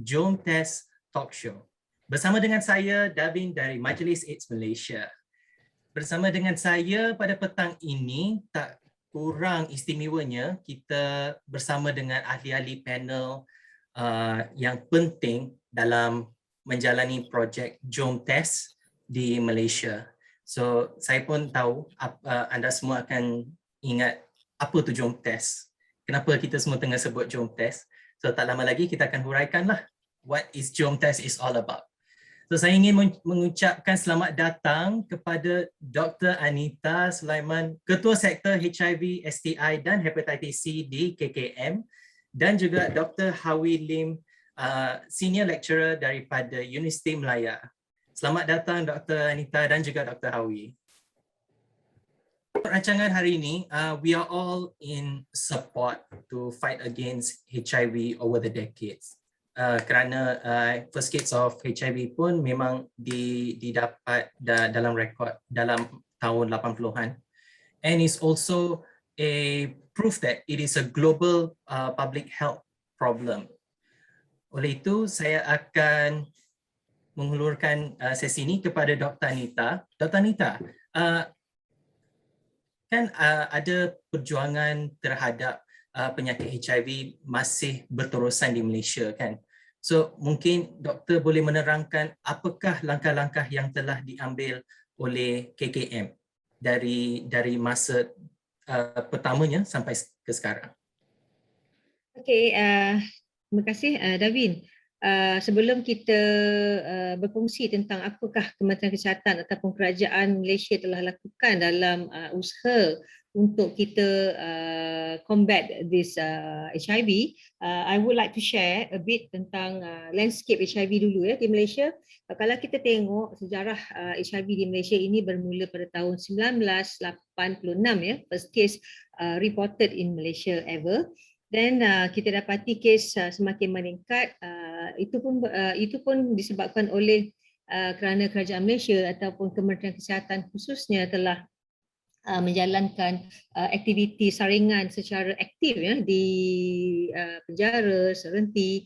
Jom-Test Talk Show. Bersama dengan saya, Davin dari Majlis AIDS Malaysia. Bersama dengan saya pada petang ini, tak kurang istimewanya, kita bersama dengan ahli-ahli panel yang penting dalam menjalani projek Jom-Test di Malaysia. So, saya pun tahu anda semua akan ingat apa tu Jom-Test. Kenapa kita semua tengah sebut Jom-Test. So, tak lama lagi kita akan huraikanlah what is Jom-Test is all about. So, saya ingin mengucapkan selamat datang kepada Dr.Anite Suleiman, Ketua Sektor HIV, STI dan Hepatitis C di KKM, dan juga Dr. Howie Lim, Senior Lecturer daripada Universiti Malaya. Selamat datang Dr. Anite dan juga Dr. Howie. Rancangan hari ini, we are all in support to fight against HIV over the decades. Kerana first case of HIV pun memang didapat dalam rekod dalam tahun 80-an, and it's also a proof that it is a global public health problem. Oleh itu, saya akan menghulurkan sesi ini kepada Dr. Anite. Dr. Anite, kan ada perjuangan terhadap penyakit HIV masih berterusan di Malaysia, kan? So mungkin doktor boleh menerangkan apakah langkah-langkah yang telah diambil oleh KKM dari masa pertamanya sampai ke sekarang. Okey, terima kasih Davin. Sebelum kita berkongsi tentang apakah Kementerian Kesihatan ataupun kerajaan Malaysia telah lakukan dalam usaha untuk kita combat this HIV, I would like to share a bit tentang landscape HIV dulu di Malaysia. Kalau kita tengok sejarah HIV di Malaysia ini bermula pada tahun 1986 first case reported in Malaysia ever. Dan kita dapati kes semakin meningkat. Itu pun disebabkan oleh kerana kerajaan Malaysia ataupun Kementerian Kesihatan khususnya telah menjalankan aktiviti saringan secara aktif di penjara, serenti,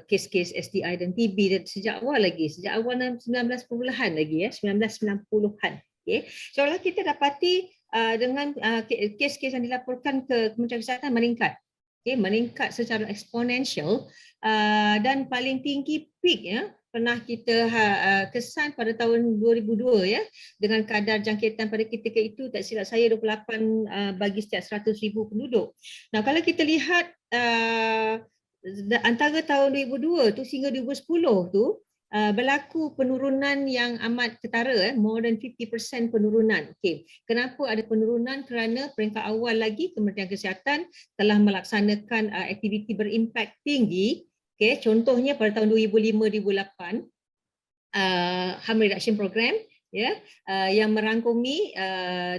kes-kes STI dan TB dan sejak awal 1990-an lagi 1990-an. Okay. So kalau kita dapati dengan kes-kes yang dilaporkan ke Kementerian Kesihatan meningkat. Meningkat secara eksponensial dan paling tinggi peak pernah kita kesan pada tahun 2002 dengan kadar jangkitan pada ketika itu tak silap saya 28 bagi setiap 100,000 penduduk. Nah, kalau kita lihat antara tahun 2002 tu hingga 2010 tu berlaku penurunan yang amat ketara, more than 50% penurunan. Okay. Kenapa ada penurunan? Kerana peringkat awal lagi Kementerian Kesihatan telah melaksanakan aktiviti berimpak tinggi. Okay. Contohnya pada tahun 2005-2008 harm reduction program yang merangkumi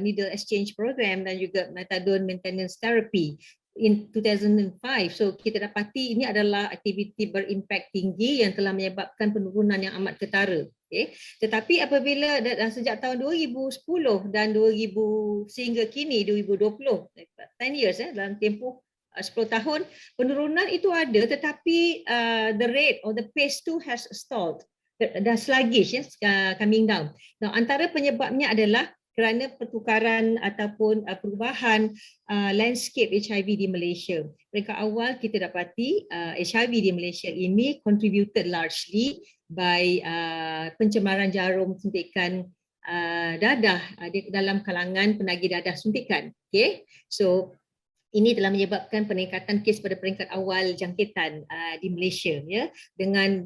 needle exchange program dan juga methadone maintenance therapy in 2005. So kita dapati ini adalah aktiviti berimpak tinggi yang telah menyebabkan penurunan yang amat ketara. Okay. Tetapi apabila sejak tahun 2010 dan 2000 sehingga kini 2020, 10 years dalam tempoh 10 tahun, penurunan itu ada tetapi the rate or the pace too has stalled. Dah sluggish coming down. Now antara penyebabnya adalah kerana pertukaran ataupun perubahan landscape HIV di Malaysia. Peringkat awal kita dapati HIV di Malaysia ini contributed largely by pencemaran jarum suntikan dadah dalam kalangan penagih dadah suntikan. Okay? So ini telah menyebabkan peningkatan kes pada peringkat awal jangkitan di Malaysia dengan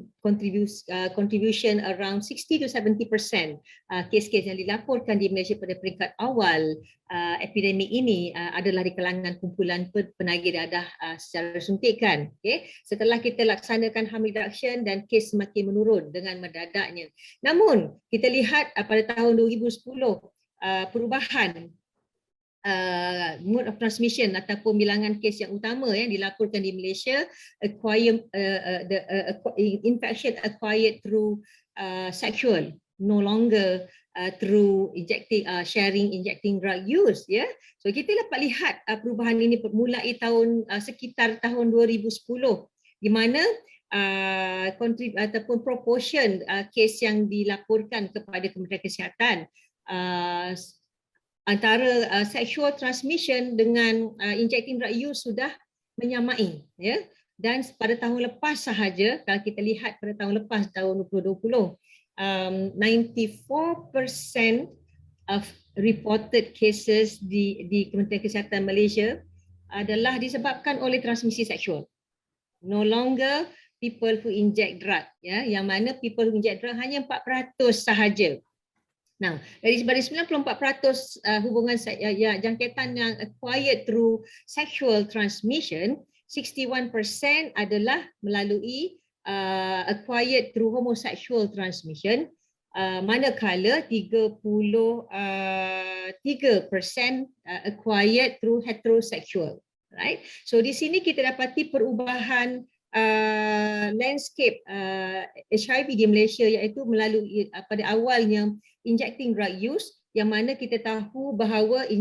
contribution around 60 to 70% kes-kes yang dilaporkan di Malaysia pada peringkat awal epidemik ini adalah di kalangan kumpulan penagih dadah secara suntikan. Okay. Setelah kita laksanakan harm reduction dan kes semakin menurun dengan mendadaknya. Namun kita lihat pada tahun 2010 perubahan mode of transmission ataupun bilangan kes yang utama yang dilaporkan di Malaysia, infection acquired through sexual, no longer through injecting drug use. So kita dapat lihat perubahan ini mulai sekitar tahun 2010 di mana ataupun proportion kes yang dilaporkan kepada Kementerian Kesihatan antara sexual transmission dengan injecting drug use sudah menyamai, ya. Dan pada tahun lepas sahaja, kalau kita lihat pada tahun lepas, tahun 2020, 94% of reported cases di Kementerian Kesihatan Malaysia adalah disebabkan oleh transmisi seksual. No longer people who inject drug, ya, yang mana people who inject drug hanya 4% sahaja. Nah, dari 94% hubungan jangkitan yang acquired through sexual transmission, 61% adalah melalui acquired through homosexual transmission, manakala 33% acquired through heterosexual, right? So di sini kita dapati perubahan landscape HIV di Malaysia, iaitu melalui pada awalnya injecting drug use, yang mana kita tahu bahawa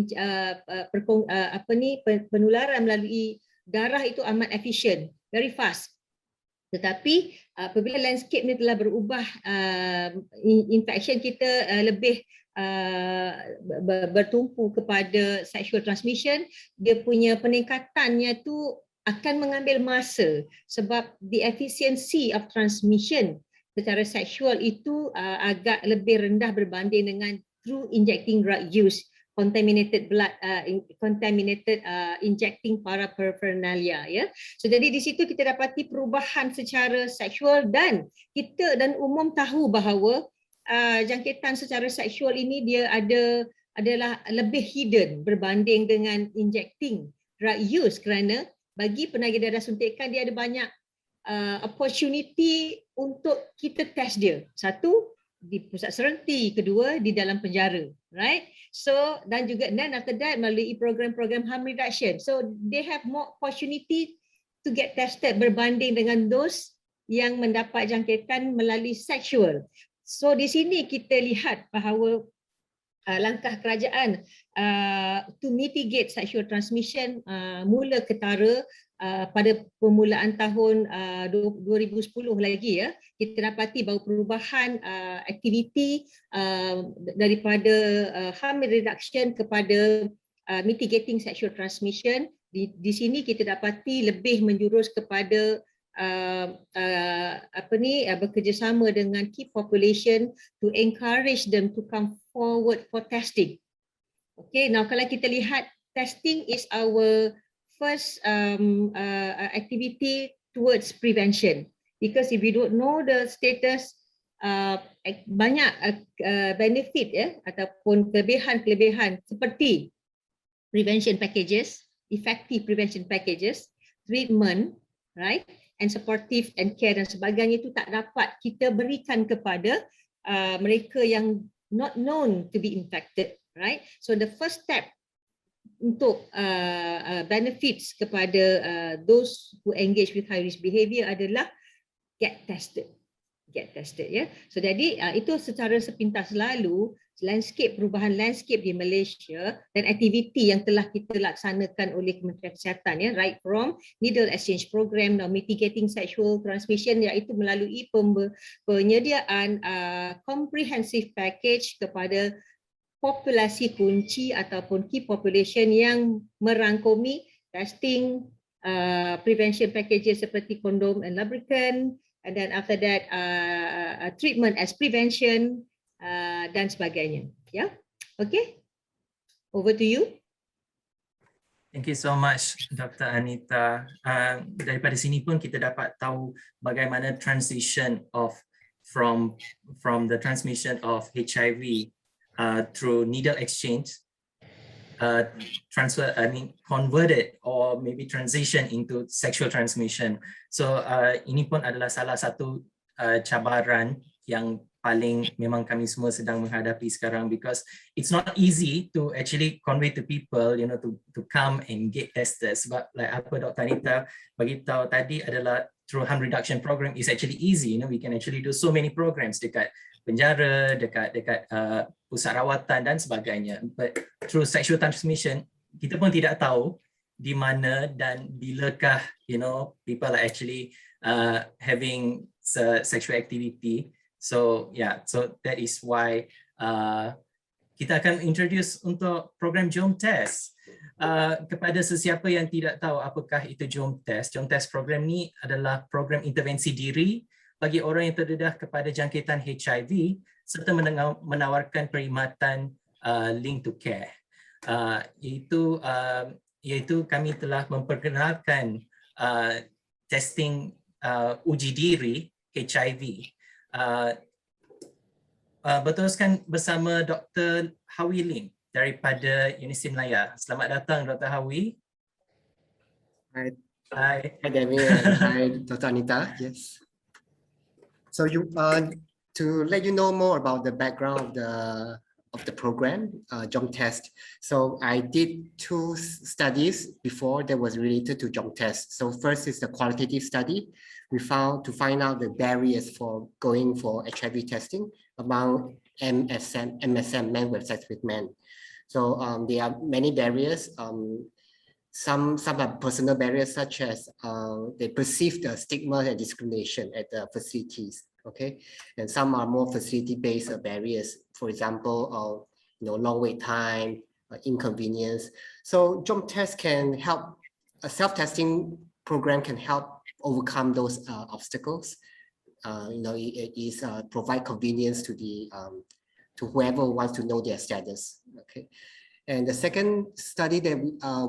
penularan melalui darah itu amat efisien, very fast. Tetapi apabila landscape ni telah berubah, infection kita lebih bertumpu kepada sexual transmission, dia punya peningkatannya tu akan mengambil masa, sebab the efficiency of transmission secara seksual itu agak lebih rendah berbanding dengan through injecting drug use, contaminated blood, injecting paraphernalia, ya. So jadi di situ kita dapati perubahan secara seksual, dan kita dan umum tahu bahawa jangkitan secara seksual ini dia adalah lebih hidden berbanding dengan injecting drug use, kerana bagi penagih darah suntikan dia ada banyak opportunity untuk kita test dia. Satu, di pusat serenti, kedua di dalam penjara, right? So dan after that melalui program-program harm reduction. So they have more opportunity to get tested berbanding dengan those yang mendapat jangkitan melalui sexual. So di sini kita lihat bahawa langkah kerajaan to mitigate sexual transmission mula ketara pada permulaan tahun 2010 lagi, ya. Kita dapati bahawa perubahan aktiviti daripada harm reduction kepada mitigating sexual transmission, di sini kita dapati lebih menjurus kepada bekerjasama dengan key population to encourage them to come forward for testing. Okay, now kalau kita lihat, testing is our first activity towards prevention, because if we don't know the status, banyak benefit, ya, ataupun kelebihan seperti prevention packages, effective prevention packages, treatment, right, and supportive and care dan sebagainya, itu tak dapat kita berikan kepada mereka yang not known to be infected, right? So the first step untuk benefits kepada those who engage with high risk behavior adalah get tested, ya. So jadi itu secara sepintas lalu perubahan landscape di Malaysia dan aktiviti yang telah kita laksanakan oleh Kementerian Kesihatan, ya, right from needle exchange program, now mitigating sexual transmission, iaitu melalui penyediaan comprehensive package kepada populasi kunci ataupun key population yang merangkumi testing, prevention packages seperti kondom and lubricant, and then after that treatment as prevention dan sebagainya, ya. Okay, over to you. Thank you so much, Dr. Anita. Daripada sini pun kita dapat tahu bagaimana transition from the transmission of HIV through needle exchange, converted or maybe transition into sexual transmission. So ini pun adalah salah satu cabaran yang paling memang kami semua sedang menghadapi sekarang, because it's not easy to actually convey to people, you know, to come and get tested. Sebab like apa Dr. Anita bagi tahu tadi adalah through harm reduction program is actually easy, you know, we can actually do so many programs dekat penjara, dekat pusat rawatan dan sebagainya. But through sexual transmission, kita pun tidak tahu di mana dan bilakah, you know, people are actually having sexual activity. So yeah, so that is why kita akan introduce untuk program Jom-Test. Kepada sesiapa yang tidak tahu apakah itu Jom-Test. Jom-Test program ni adalah program intervensi diri bagi orang yang terdedah kepada jangkitan HIV serta menawarkan perkhidmatan link to care. Iaitu kami telah memperkenalkan testing uji diri HIV. Berteruskan bersama Dr. Howie daripada Universiti Malaya. Selamat datang Dr. Howie. Hi. Hi. Hi, David. And hi, Dr.Anite. Yes. So to let you know more about the background of the program, Jom-Test. So I did 2 studies before that was related to Jom-Test. So first is the qualitative study. We found to find out the barriers for going for HIV testing among MSM, men with sex with men. So there are many barriers. Some are personal barriers, such as they perceive the stigma and discrimination at the facilities. Okay, and some are more facility-based barriers. For example, long wait time, inconvenience. So Jom-Test can help. A self-testing program can help overcome those obstacles. It is provide convenience to to whoever wants to know their status. Okay. And the second study that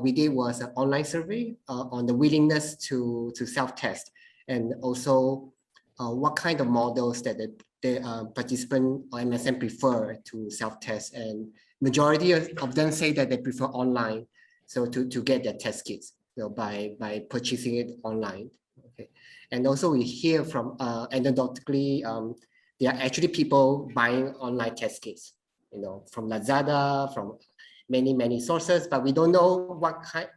we did was an online survey on the willingness to self-test, and also what kind of models that the participant or MSM prefer to self-test. And majority of them say that they prefer online, so to get their test kits, by purchasing it online. Okay. And also we hear from anecdotally, there are actually people buying online test kits, from Lazada, from many sources, but we don't know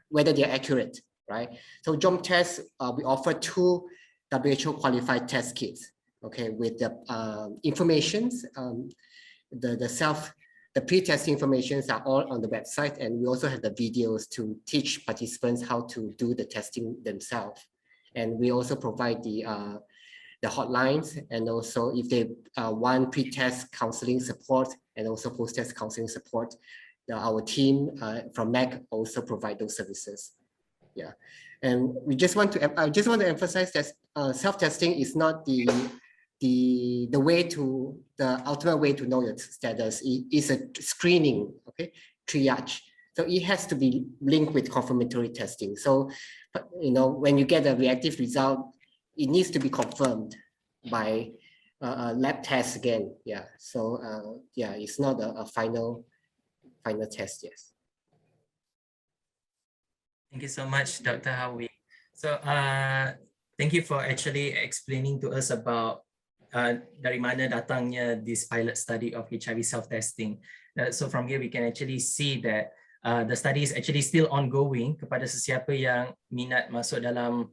whether they're accurate, right? So Jom-Test, we offer 2 WHO qualified test kits, okay, with the informations, the pre-testing informations are all on the website, and we also have the videos to teach participants how to do the testing themselves. And we also provide the hotlines, and also if they want pre-test counseling support and also post-test counseling support, our team from MEC also provide those services. Yeah, and I just want to emphasize that self-testing is not the ultimate way to know your status. It is a screening, okay, triage. So it has to be linked with confirmatory testing. So, when you get a reactive result, it needs to be confirmed by a lab test again. Yeah. So yeah, it's not a final test. Yes. Thank you so much, Dr. Howie. So thank you for actually explaining to us about dari mana datangnya this pilot study of HIV self-testing. So from here we can actually see that the study is actually still ongoing. Kepada sesiapa yang minat masuk dalam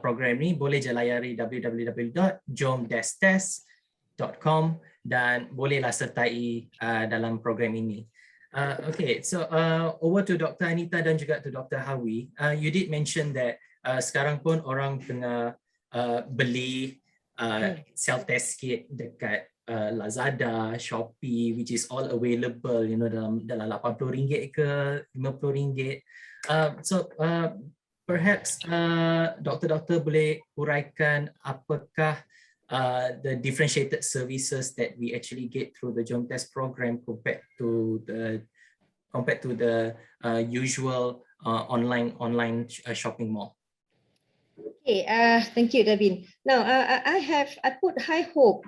program ni, boleh je layari www.jom-test.com dan bolehlah sertai dalam program ini. Okay, so over to Dr. Anite dan juga to Dr. Howie. You did mention that sekarang pun orang tengah beli self-test kit dekat Lazada, Shopee, which is all available, dalam RM80 ke RM50. So perhaps doktor boleh uraikan apakah the differentiated services that we actually get through the Jom-Test program compared to the usual online shopping mall. Okay, thank you, Davin. Now, I put high hope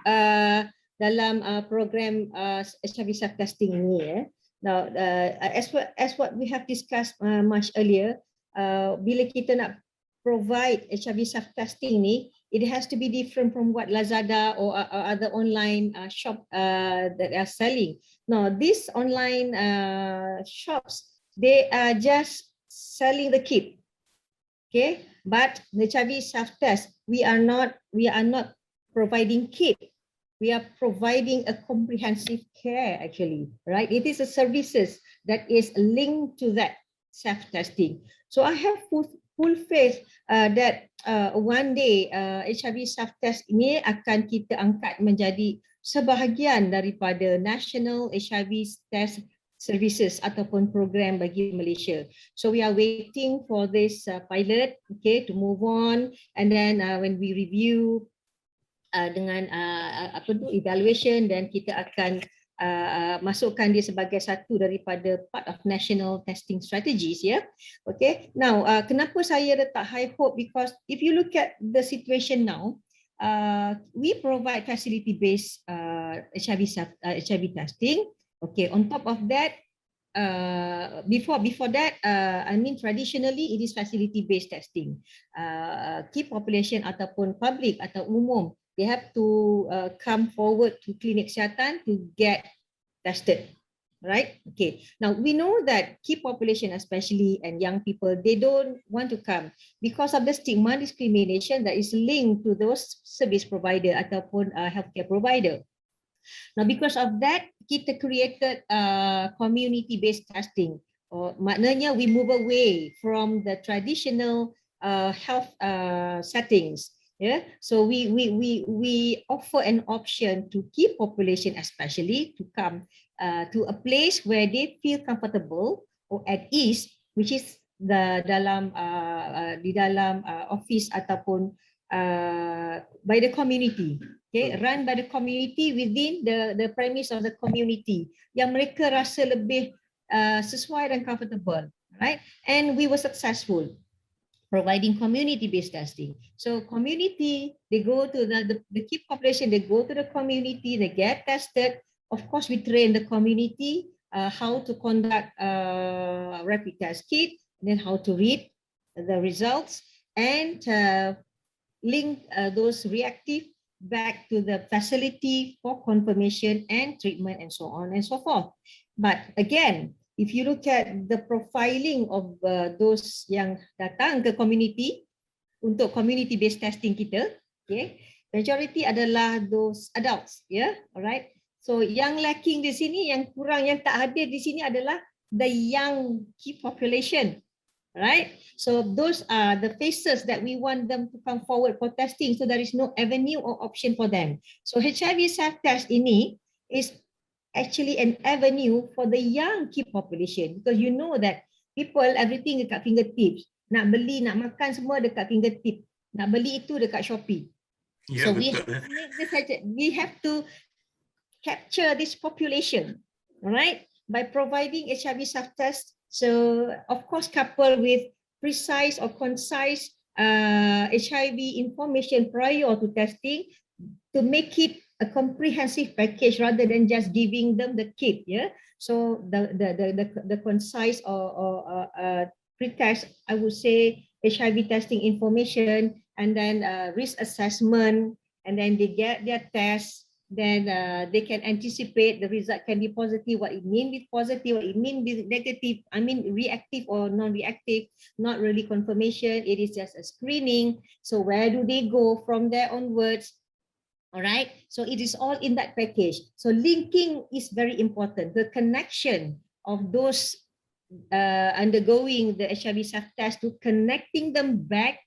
dalam program HIV self-testing ini. Now, as what we have discussed much earlier, bila kita nak provide HIV self-testing ni, it has to be different from what Lazada or other online shop that are selling. Now, these online shops, they are just selling the kit, okay? But the HIV self-test, we are not providing kit. We are providing a comprehensive care, actually, right? It is a services that is linked to that self-testing. So I have full faith that one day HIV self-test ini akan kita angkat menjadi sebahagian daripada National HIV Test Services ataupun program bagi Malaysia. So we are waiting for this pilot, okay, to move on, and then when we review dengan evaluation, dan kita akan masukkan dia sebagai satu daripada part of national testing strategies, ya. Okay. Now, kenapa saya letak high hope? Because if you look at the situation now, we provide facility-based HIV testing. Okay. On top of that, before that, traditionally it is facility-based testing. Key population ataupun public atau umum, they have to come forward to klinik kesihatan to get tested, right? Okay. Now we know that key population, especially and young people, they don't want to come because of the stigma discrimination that is linked to those service provider ataupun healthcare provider. Now because of that, kita created community-based testing. Maknanya we move away from the traditional health settings. Yeah, so we offer an option to key population, especially to come to a place where they feel comfortable or at ease, which is the di dalam office ataupun by the community. Okay, run by the community within the premise of the community yang mereka rasa lebih sesuai dan comfortable, right? And we were successful providing community-based testing. So community, they go to the key population, they go to the community, they get tested. Of course, we train the community how to conduct rapid test kit, and then how to read the results, and link those reactive back to the facility for confirmation and treatment, and so on and so forth. But again, if you look at the profiling of those yang datang ke community untuk community-based testing kita, okay, majority adalah those adults, yeah, alright. So yang lacking di sini, yang kurang, yang tak hadir di sini adalah the young key population, right? So those are the faces that we want them to come forward for testing. So there is no avenue or option for them. So HIV self-test ini is actually an avenue for the young key population, because you know that people, everything dekat fingertips. Nak beli, nak makan semua dekat fingertip. Nak beli itu dekat Shopee. Yeah, so we have to capture this population, right? By providing HIV self-test. So of course, coupled with precise or concise HIV information prior to testing to make it a comprehensive package rather than just giving them the kit. Yeah. So the concise or pre-test, I would say, HIV testing information, and then risk assessment, and then they get their test. Then they can anticipate the result can be positive, what it means with positive, what it means with negative, reactive or non-reactive, not really confirmation, it is just a screening. So where do they go from there onwards? All right, so it is all in that package. So linking is very important. The connection of those undergoing the HIV self-test to connecting them back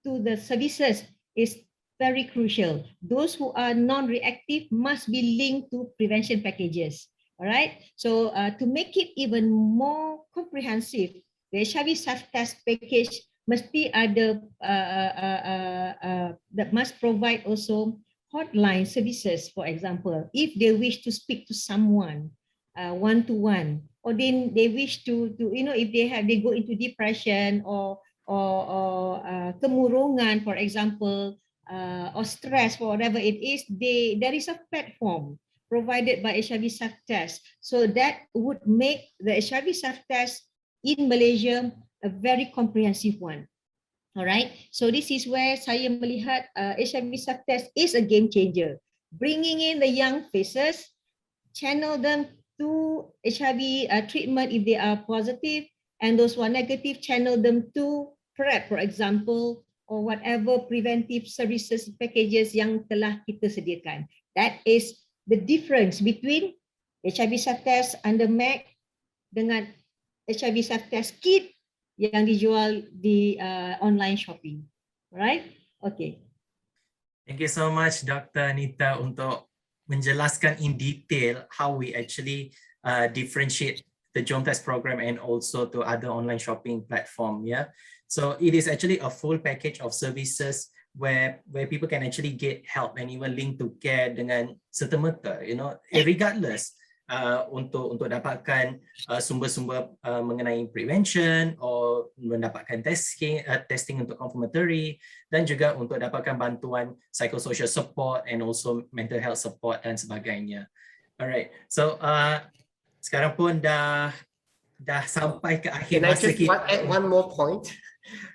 to the services is very crucial. Those who are non-reactive must be linked to prevention packages. All right, so to make it even more comprehensive, the HIV self-test package mesti ada that must provide also hotline services, for example, if they wish to speak to someone one-to-one, or then they wish to if they go into depression or kemurungan, for example, or stress, or whatever it is, there is a platform provided by HIV self-test. So that would make the HIV self-test in Malaysia a very comprehensive one. All right, so this is where saya melihat HIV self-test is a game changer. Bringing in the young faces, channel them to HIV treatment if they are positive, and those who are negative, channel them to PrEP, for example, or whatever preventive services packages yang telah kita sediakan. That is the difference between HIV self-test under MAC dengan HIV self-test kit yang dijual di online shopping. Alright? Okay. Thank you so much Dr. Anite untuk menjelaskan in detail how we actually differentiate the Jom-Test program and also to other online shopping platform. Yeah, so it is actually a full package of services where people can actually get help and even link to care dengan serta-merta, you know, regardless untuk dapatkan sumber-sumber mengenai prevention or mendapatkan testing untuk confirmatory dan juga untuk dapatkan bantuan psychosocial support and also mental health support dan sebagainya. Alright, so sekarang pun dah sampai ke akhir Can I masa just kita. add one more point?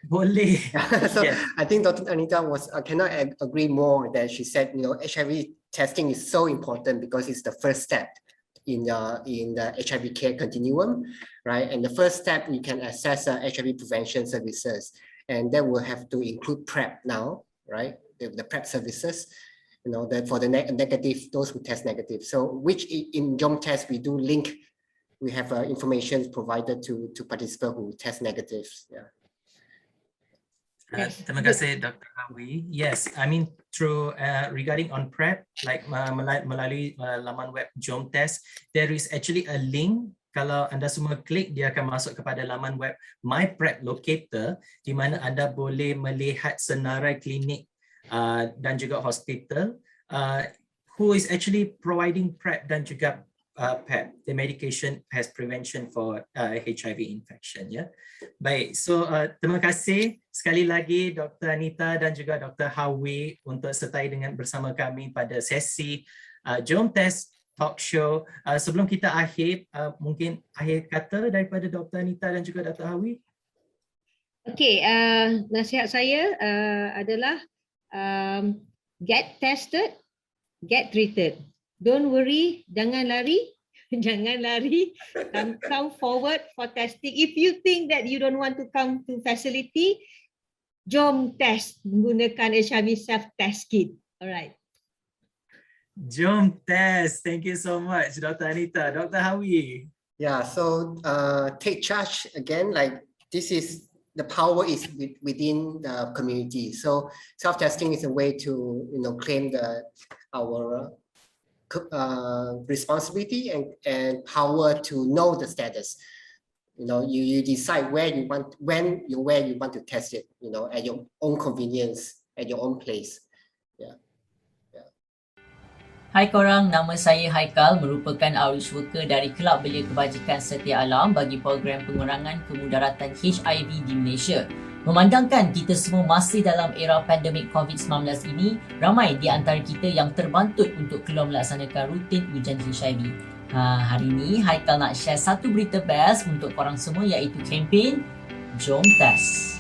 Boleh. So Yes. I think Dr. Anite cannot agree more that she said, you know, HIV testing is so important because it's the first step in the HIV care continuum, right? And the first step you can access HIV prevention services, and that will have to include PrEP now, right? The PrEP services, you know, that for the negative, those who test negative. So which in Jom-Test we do link, we have information provided to participants who test negative. Yeah. Terima kasih Dr. Howie. Yes, I mean through regarding on PrEP, like melalui laman web Jom-Test, there is actually a link. Kalau anda semua klik, dia akan masuk kepada laman web My PrEP Locator, di mana anda boleh melihat senarai klinik dan juga hospital who is actually providing PrEP dan juga PEP, the medication has prevention for HIV infection. Ya, baik. So terima kasih sekali lagi Dr. Anite dan juga Dr. Howie untuk sertai dengan bersama kami pada sesi Jom-Test Talk Show. Sebelum kita akhir, mungkin akhir kata daripada Dr. Anite dan juga Dr. Howie. Okay, nasihat saya adalah get tested, get treated. Don't worry, jangan lari, jangan lari. Come forward for testing. If you think that you don't want to come to facility, Jom-Test menggunakan HIV self-test kit. Alright. Jom-Test. Thank you so much, Dr. Anite. Dr. Howie. Yeah, so take charge again, like this is, the power is within the community. So self-testing is a way to, you know, claim our responsibility and power to know the status. You know, you decide where you want to test it, you know, at your own convenience, at your own place. Yeah. Hai korang, nama saya Haikal, merupakan outreach worker dari Kelab Belia Kebajikan Setia Alam bagi program pengurangan kemudaratan HIV di Malaysia. Memandangkan kita semua masih dalam era pandemik COVID-19 ini, ramai di antara kita yang terbantut untuk keluar melaksanakan rutin ujian HIV. Hari ini Haikal nak share satu berita best untuk korang semua, iaitu kempen Jom-Test.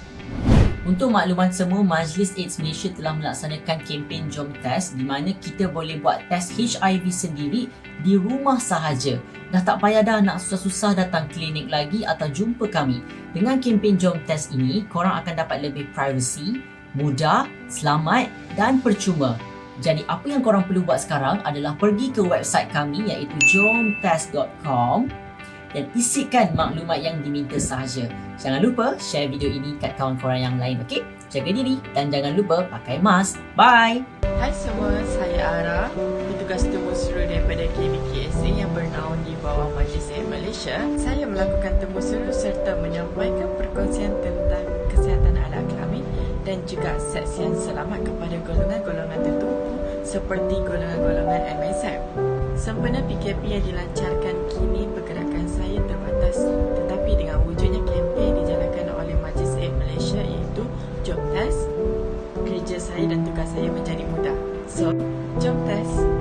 Untuk makluman semua, Majlis AIDS Malaysia telah melaksanakan kempen Jom-Test di mana kita boleh buat test HIV sendiri di rumah sahaja. Dah tak payah dah nak susah-susah datang klinik lagi atau jumpa kami. Dengan kempen Jom-Test ini, korang akan dapat lebih privacy, mudah, selamat dan percuma. Jadi apa yang korang perlu buat sekarang adalah pergi ke website kami iaitu jomtest.com dan isikan maklumat yang diminta sahaja. Jangan lupa share video ini kat kawan korang yang lain, okey? Jaga diri dan jangan lupa pakai mask. Bye! Hai semua, saya Ara, petugas temu suruh daripada KBKSA yang bernaung di bawah Majlis AIDS Malaysia. Saya melakukan temu suruh serta menyampaikan perkongsian tentang kesihatan anak kelamin dan juga saksian selamat kepada golongan-golongan tertentu seperti golongan-golongan MSM. Sempena PKP yang dilancarkan kini, pergerakan saya terbatas, tetapi dengan wujudnya kempen dijalankan oleh Majlis AIDS Malaysia iaitu Jom-Test, kerja saya dan tugas saya menjadi mudah. So, Jom-Test.